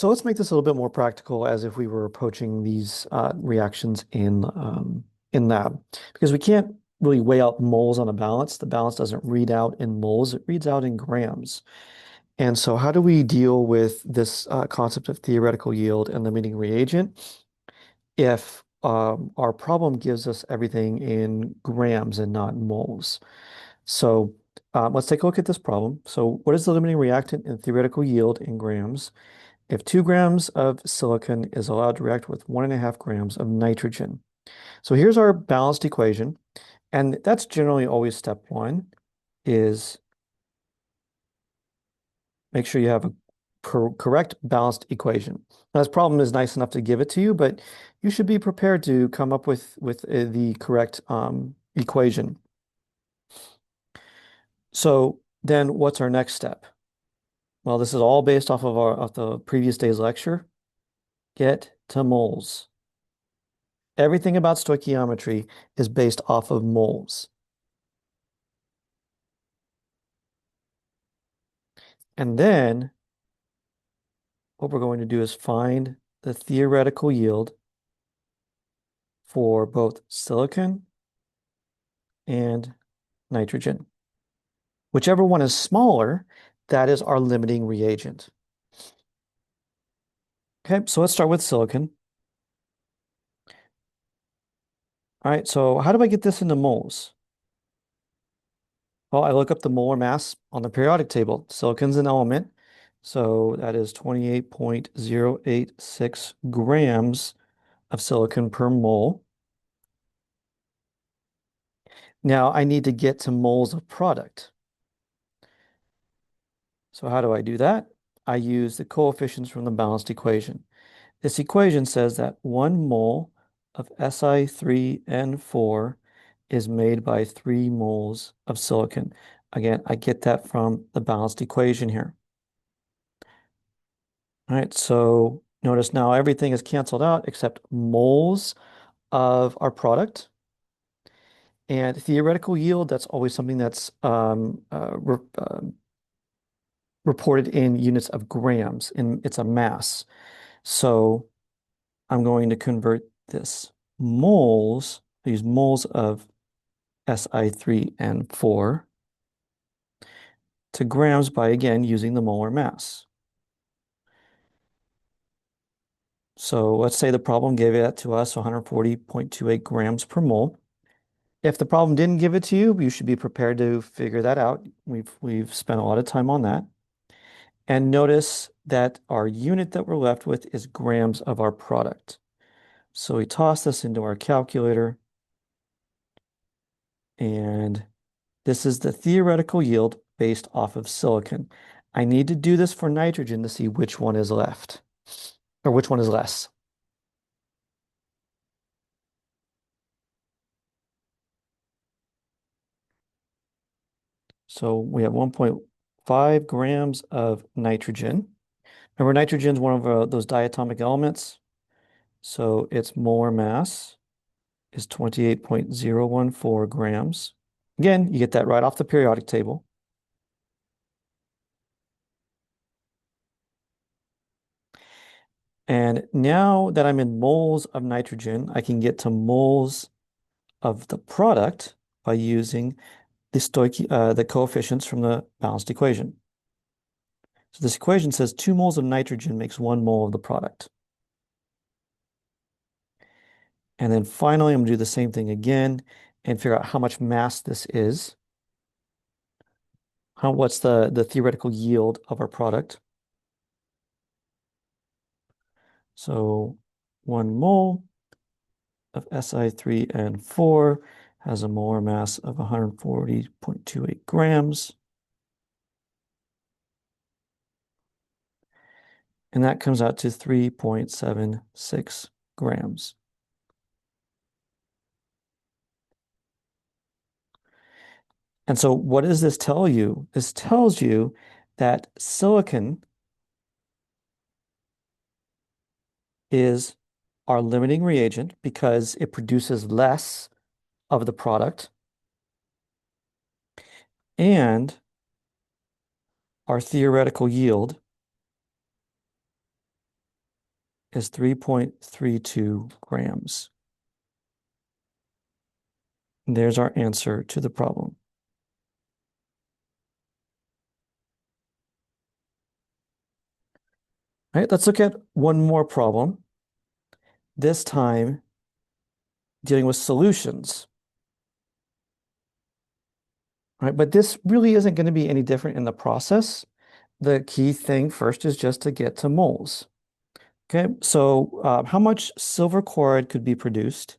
So let's make this a little bit more practical as if we were approaching these reactions in lab, because we can't really weigh out moles on a balance. The balance doesn't read out in moles, it reads out in grams. And so how do we deal with this concept of theoretical yield and limiting reagent if our problem gives us everything in grams and not moles? So let's take a look at this problem. So what is the limiting reactant and theoretical yield in grams if 2 grams of silicon is allowed to react with 1.5 grams of nitrogen? So here's our balanced equation, and that's generally always step one, is make sure you have a correct balanced equation. Now, this problem is nice enough to give it to you, but you should be prepared to come up with the correct equation. So then what's our next step? Well, this is all based off of the previous day's lecture. Get to moles. Everything about stoichiometry is based off of moles. And then what we're going to do is find the theoretical yield for both silicon and nitrogen. Whichever one is smaller, that is our limiting reagent. Okay, so let's start with silicon. All right, so how do I get this into moles? Well, I look up the molar mass on the periodic table. Silicon's an element, so that is 28.086 grams of silicon per mole. Now I need to get to moles of product. So how do I do that? I use the coefficients from the balanced equation. This equation says that 1 mole of Si3N4 is made by 3 moles of silicon. Again, I get that from the balanced equation here. All right, so notice now everything is canceled out except moles of our product. And theoretical yield, that's always something that's reported in units of grams, and it's a mass. So I'm going to convert this moles, I use moles of Si3N4 to grams by, again, using the molar mass. So let's say the problem gave that to us, 140.28 grams per mole. If the problem didn't give it to you, you should be prepared to figure that out. We've spent a lot of time on that. And notice that our unit that we're left with is grams of our product. So we toss this into our calculator, and this is the theoretical yield based off of silicon. I need to do this for nitrogen to see which one is left, or which one is less. So we have 1.5 grams of nitrogen. Remember, nitrogen is one of those diatomic elements. So its molar mass is 28.014 grams. Again, you get that right off the periodic table. And now that I'm in moles of nitrogen, I can get to moles of the product by using the coefficients from the balanced equation. So this equation says 2 moles of nitrogen makes 1 mole of the product. And then finally, I'm going to do the same thing again and figure out how much mass this is. What's the theoretical yield of our product? So 1 mole of Si3N4 has a molar mass of 140.28 grams. And that comes out to 3.76 grams. And so what does this tell you? This tells you that silicon is our limiting reagent because it produces less of the product. And our theoretical yield is 3.32 grams. And there's our answer to the problem. All right, let's look at one more problem, this time dealing with solutions. All right, but this really isn't going to be any different in the process. The key thing first is just to get to moles. Okay, so how much silver chloride could be produced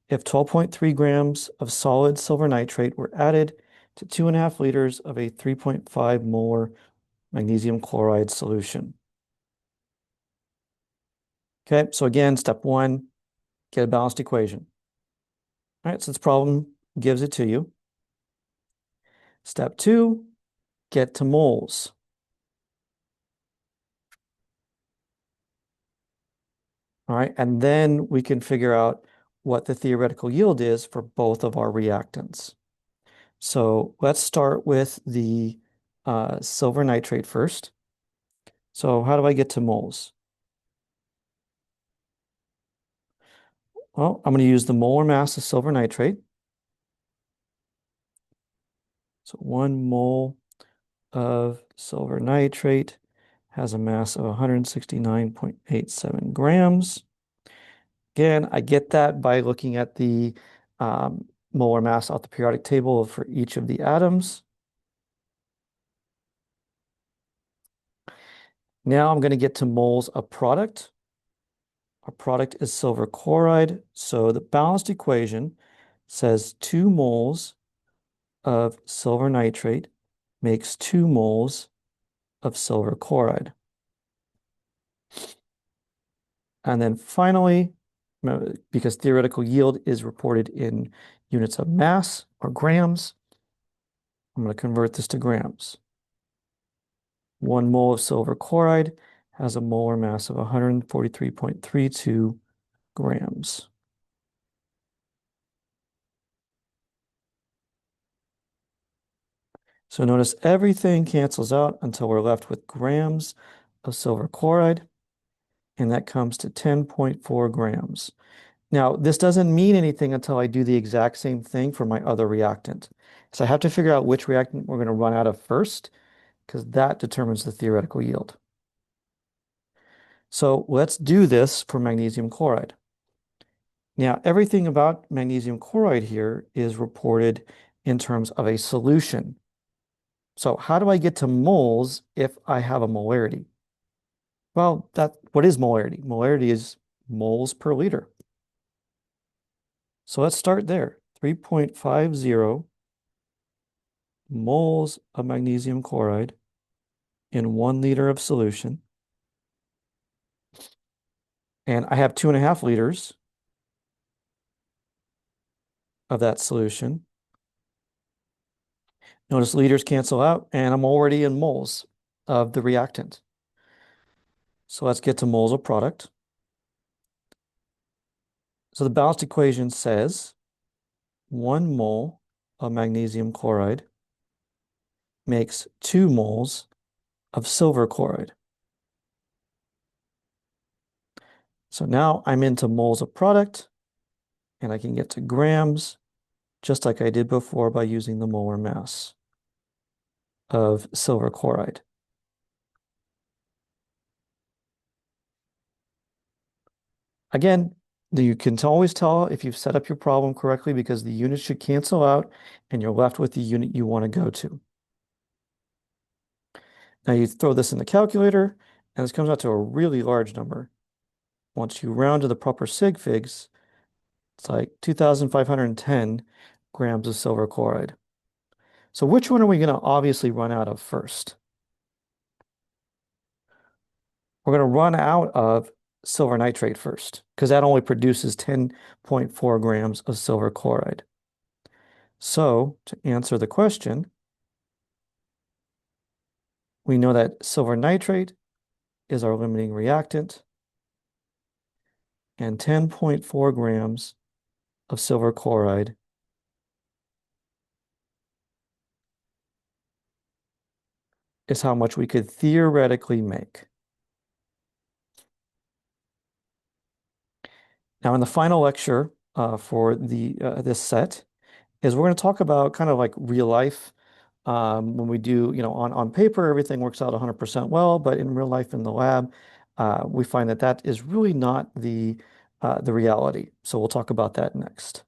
if 12.3 grams of solid silver nitrate were added to 2.5 liters of a 3.5 molar magnesium chloride solution? Okay, so again, step one, get a balanced equation. All right, so this problem gives it to you. Step two, get to moles. All right, and then we can figure out what the theoretical yield is for both of our reactants. So let's start with the silver nitrate first. So how do I get to moles? Well, I'm going to use the molar mass of silver nitrate. So 1 mole of silver nitrate has a mass of 169.87 grams. Again, I get that by looking at the molar mass off the periodic table for each of the atoms. Now I'm going to get to moles of product. Our product is silver chloride. So the balanced equation says 2 moles of silver nitrate makes 2 moles of silver chloride. And then finally, because theoretical yield is reported in units of mass or grams, I'm going to convert this to grams. 1 mole of silver chloride has a molar mass of 143.32 grams. So notice everything cancels out until we're left with grams of silver chloride, and that comes to 10.4 grams. Now, this doesn't mean anything until I do the exact same thing for my other reactant. So I have to figure out which reactant we're going to run out of first, because that determines the theoretical yield. So let's do this for magnesium chloride. Now, everything about magnesium chloride here is reported in terms of a solution. So how do I get to moles if I have a molarity? Well, what is molarity? Molarity is moles per liter. So let's start there. 3.50 moles of magnesium chloride in 1 liter of solution. And I have 2.5 liters of that solution. Notice liters cancel out, and I'm already in moles of the reactant. So let's get to moles of product. So the balanced equation says 1 mole of magnesium chloride makes 2 moles of silver chloride. So now I'm into moles of product, and I can get to grams just like I did before by using the molar mass of silver chloride. Again, you can always tell if you've set up your problem correctly because the units should cancel out and you're left with the unit you want to go to. Now you throw this in the calculator and this comes out to a really large number. Once you round to the proper sig figs, it's like 2,510 grams of silver chloride. So which one are we going to obviously run out of first? We're going to run out of silver nitrate first because that only produces 10.4 grams of silver chloride. So to answer the question, we know that silver nitrate is our limiting reactant and 10.4 grams of silver chloride is how much we could theoretically make. Now, in the final lecture for the this set is we're going to talk about kind of like real life. When we do, on paper, everything works out 100% well, but in real life in the lab, we find that that is really not the reality. So we'll talk about that next.